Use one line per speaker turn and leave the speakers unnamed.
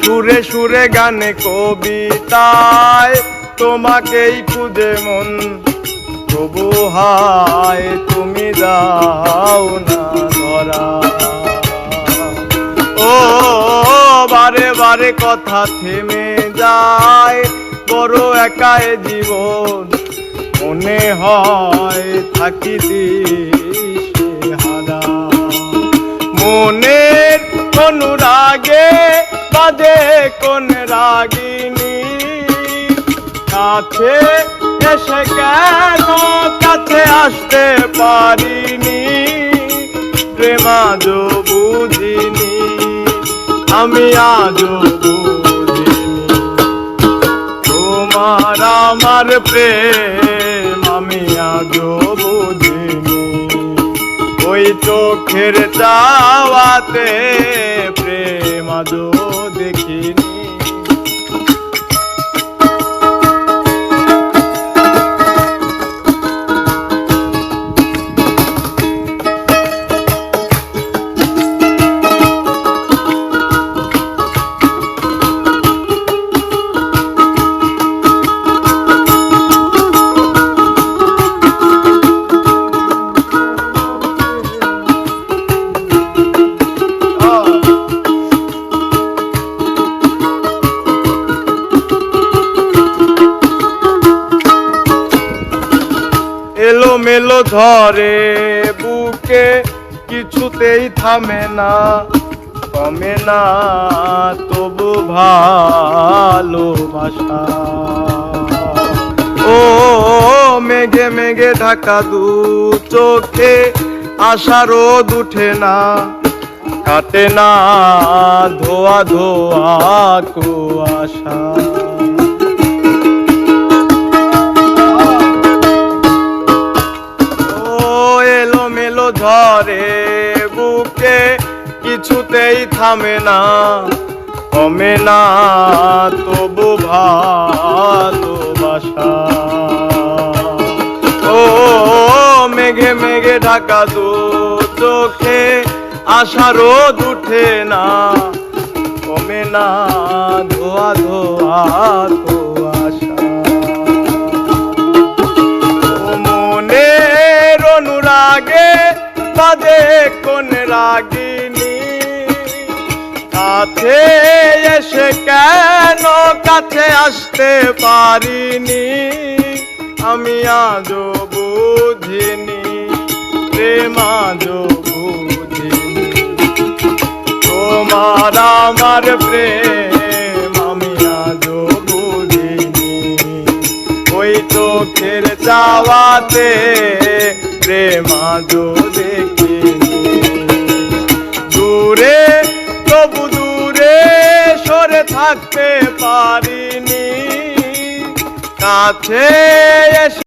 সুরে সুরে গানে কবিতায় তোমাকেই খুঁজে মন, তবু হায় তুমি দাও না ধরা। ও বারে বারে কথা থেমে যায়, বড় একা এ জীবন, মনে হয় থাকি দিশে হারা। মনের অনুরাগে বাজে কোন রাগিনী, কাছে এসে কেন কাছে আসতে পারিনি, প্রেম আজও বুঝিনি, আমি আজও বুঝিনি। তোমার আমার প্রেম আমি আজও বুঝিনি, ওই চোখের চাওয়াতে প্রেম আজও দেখিনি। এলো মেলো ধরে বুকে, কিছুতেই থামে না, কমে না তবু ভালোবাসা। ও মেঘে মেঘে ঢাকা দু চোখে, আশা রোদ উঠে না, কাটে না ধোয়া ধোয়া কুয়াশা। ঝরে বুকে, কিছুতেই থামে না, কমে না তবু ভালোবাসা। ও মেঘে মেঘে ঢাকা দু চোখে, আশা রোদ উঠে না, কমে না ধোয়া ধোয়া কুয়াশা। মনের অনুরাগে বাজে কোন রাগিনী, কাছে এসে কেন কাছে আসতে পারিনি, আমি আজও বুঝিনি, প্রেম আজও বুঝিনি। তোমার আমার প্রেম আমি আজও বুঝিনি, ওই চোখের চাওয়াতে প্রেম আজও দেখিনি। দূরে তবু দূরে সরে থাকতে পারিনি, কাছে এসে